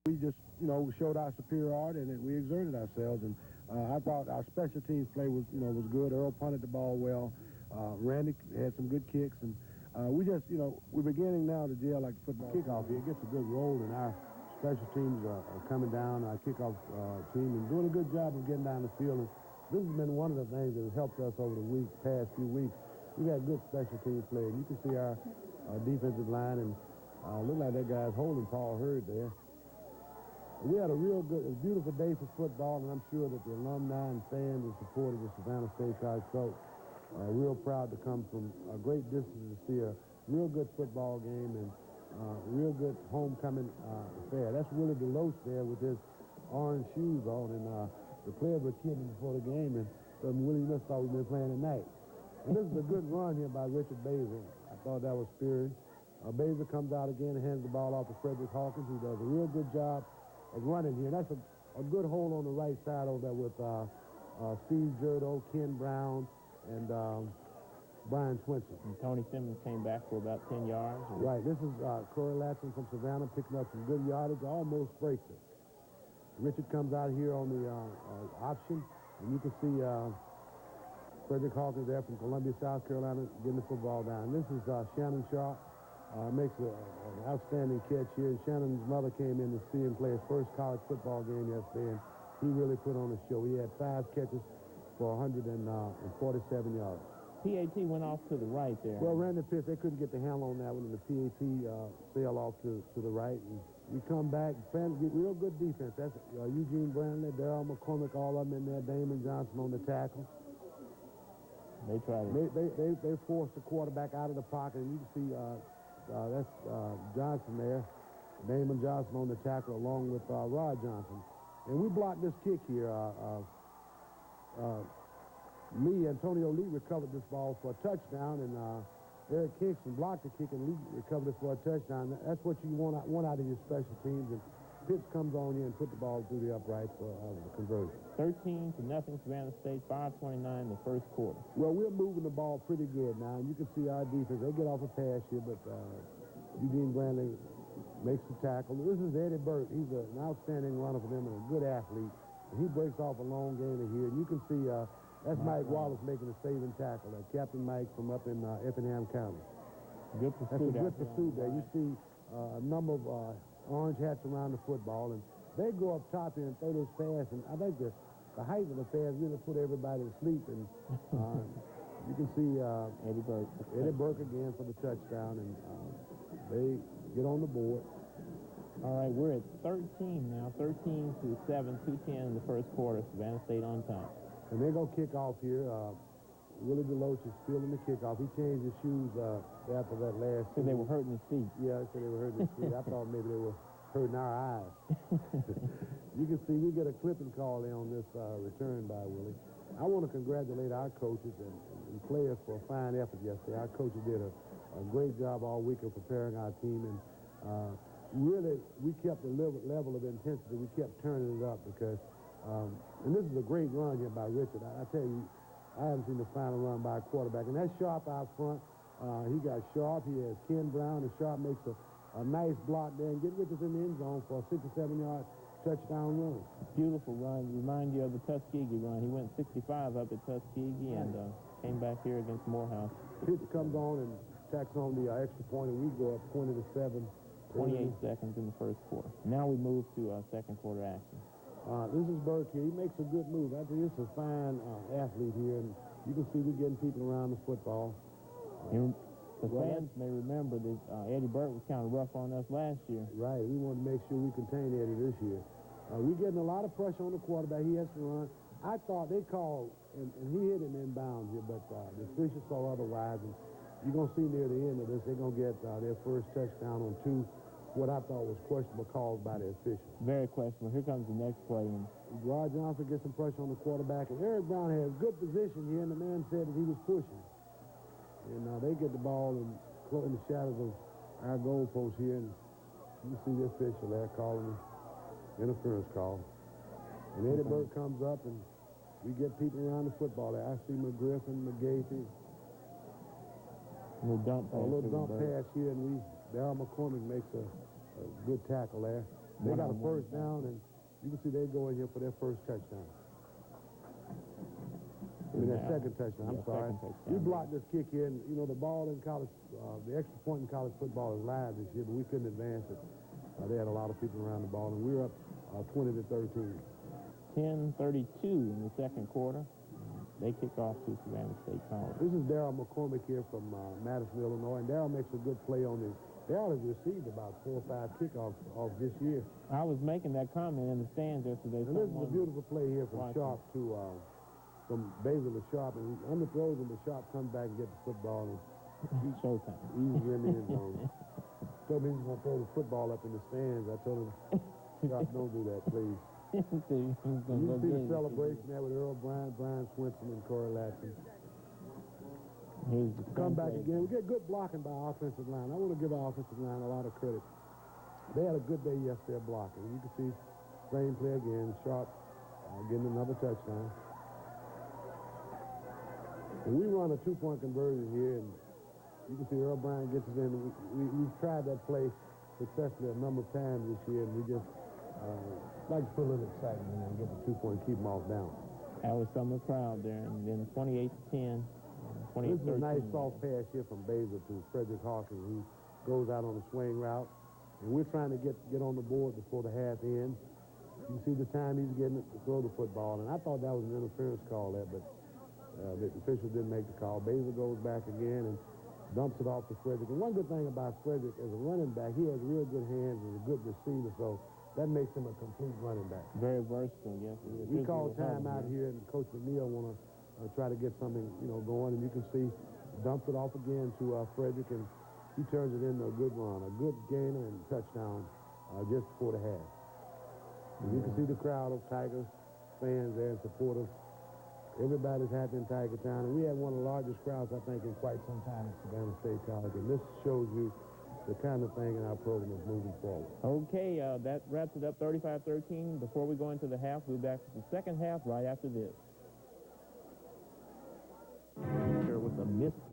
We just, showed our superiority and we exerted ourselves. And I thought our special teams play was good. Earl punted the ball well. Randy had some good kicks. And we just, we're beginning now to gel like football. Kickoff here gets a good roll, and our special teams are coming down. Our kickoff team and doing a good job of getting down the field. And this has been one of the things that has helped us over the past few weeks. We've had good special teams play. And you can see our defensive line, and look like that guy's holding Paul Hurd there. We had a beautiful day for football, and I'm sure that the alumni and fans and supporters of Savannah State College felt real proud to come from a great distance to see a real good football game and real good homecoming affair. That's Willie DeLoach there with his orange shoes on, and the players were kidding before the game, and so Willie must thought we'd been playing at night. And this is a good run here by Richard Basil. I thought that was spirited. Basil comes out again and hands the ball off to Frederick Hawkins, who does a real good job of running here. That's a good hole on the right side over there with Steve Jurdo, Ken Brown, and Brian Swinson. And Tony Simmons came back for about 10 yards. Right. This is Corey Latson from Savannah picking up some good yardage, almost breaks it. Richard comes out here on the option, and you can see Frederick Hawkins there from Columbia, South Carolina, getting the football down. This is Shannon Sharp. Makes an outstanding catch here. Shannon's mother came in to see him play his first college football game yesterday, and he really put on a show. He had 5 catches for 147 yards. PAT went off to the right there. Well, Randy Pitts, they couldn't get the handle on that one, and the PAT sailed off to the right. And we come back, fans get real good defense. That's Eugene Brandley, Darryl McCormick, all of them in there. Damon Johnson on the tackle. They tried it. They forced the quarterback out of the pocket, and you can see that's Johnson there. Damon Johnson on the tackle along with Rod Johnson. And we blocked this kick here. Antonio Lee recovered this ball for a touchdown, and Eric Kingston blocked the kick, and Lee recovered it for a touchdown. That's what you want out of your special teams. And Pitts comes on here and put the ball through the uprights for the conversion. 13-0 Savannah State, 5:29 the first quarter. Well, we're moving the ball pretty good now, and you can see our defense. They get off a pass here, but Eugene Brandley makes the tackle. This is Eddie Burt. He's an outstanding runner for them and a good athlete. And he breaks off a long gainer here. And you can see that's Mike Wallace making a saving tackle. Captain Mike from up in Effingham County. Good pursuit. That's a good pursuit there. You see a number of orange hats around the football, and they go up top here and throw this pass, and I think the height of the pass really put everybody to sleep, and you can see Eddie Burke again for the touchdown, and they get on the board. All right, we're at 13 now, 13-7, 2:10 in the first quarter. Savannah State on top. And they're going to kick off here. Willie DeLoach is fielding the kickoff. He changed his shoes after that last. So they were hurting his feet. Yeah, they said they were hurting his feet. I thought maybe they were hurting our eyes. You can see we get a clipping call there on this return by Willie. I want to congratulate our coaches and players for a fine effort yesterday. Our coaches did a great job all week of preparing our team, and really we kept the level of intensity. We kept turning it up because, and this is a great run here by Richard. I tell you, I haven't seen the final run by a quarterback. And that's Sharp out front. He got Sharp. He has Ken Brown, and Sharp makes a nice block there and get Richards in the end zone for a 67-yard touchdown run. Beautiful run. Remind you of the Tuskegee run. He went 65 up at Tuskegee and came back here against Morehouse. Pitts comes on and tacks on the extra point, and we go up 20-7. 28 seconds in the first quarter. Now we move to second quarter action. This is Burke here. He makes a good move. I think this is a fine athlete here, and you can see we're getting people around the football. The fans may remember that Eddie Burt was kind of rough on us last year. Right. We want to make sure we contain Eddie this year. We're getting a lot of pressure on the quarterback. He has to run. I thought they called, and he hit him inbounds here, but the officials saw otherwise. And you're going to see near the end of this, they're going to get their first touchdown on 2. What I thought was questionable calls by the officials. Very questionable. Here comes the next play. Rod Johnson gets some pressure on the quarterback, and Eric Brown has good position here, and the man said that he was pushing. And they get the ball in the shadows of our goalpost here, and you see the official there calling the interference call. And Eddie Burke comes up, and we get people around the football there. I see McGriffin, McGathy. A little dump pass here, and Darryl McCormick makes a good tackle there. They got a first down, and you can see they go in here for their first touchdown. I mean, their second touchdown. I'm sorry. We blocked this kick here, and, you know, the ball in college, the extra point in college football is live this year, but we couldn't advance it. They had a lot of people around the ball, and we were up 20-13. 10:32 in the second quarter. They kick off to Savannah State College. This is Darryl McCormick here from Madison, Illinois, and Darryl makes a good play on this. Darryl has received about 4 or 5 kickoffs off this year. I was making that comment in the stands yesterday. And this is a beautiful play here from Sharp to from Basil to Sharp, and he underthrows him, but Sharp comes back and gets the football, and showtime. Easy in the end zone. Told me he was going to throw the football up in the stands. I told him, Sharp, don't do that, please. You see the celebration there with Earl Bryant, Brian Swinson, and Corey Latson. Come back again. We get good blocking by our offensive line. I want to give our offensive line a lot of credit. They had a good day yesterday blocking. You can see same play again. Sharp getting another touchdown. And we run a 2-point conversion here, and you can see Earl Bryant gets us in. We've tried that play successfully a number of times this year, and we just like to put a little excitement in there and get the 2-point, keep them off down. That was some of the crowd there, and then 28-10. This is a nice soft pass here from Basil to Frederick Hawkins, who goes out on a swing route. And we're trying to get on the board before the half ends. You can see the time he's getting to throw the football. And I thought that was an interference call there, but the official didn't make the call. Basil goes back again and dumps it off to Frederick. And one good thing about Frederick as a running back, he has real good hands and a good receiver, so that makes him a complete running back. Very versatile, yes. We called time out here, and Coach McNeil want to try to get something, going. And you can see, dumps it off again to Frederick, and he turns it into a good run, a good gainer and touchdown just before the half. And you can see the crowd of Tiger fans there and supporters. Everybody's happy in Tiger Town, and we had one of the largest crowds, I think, in quite some time at Savannah State College. And this shows you the kind of thing in our program is moving forward. Okay, that wraps it up, 35-13. Before we go into the half, we'll be back to the second half right after this. With a missed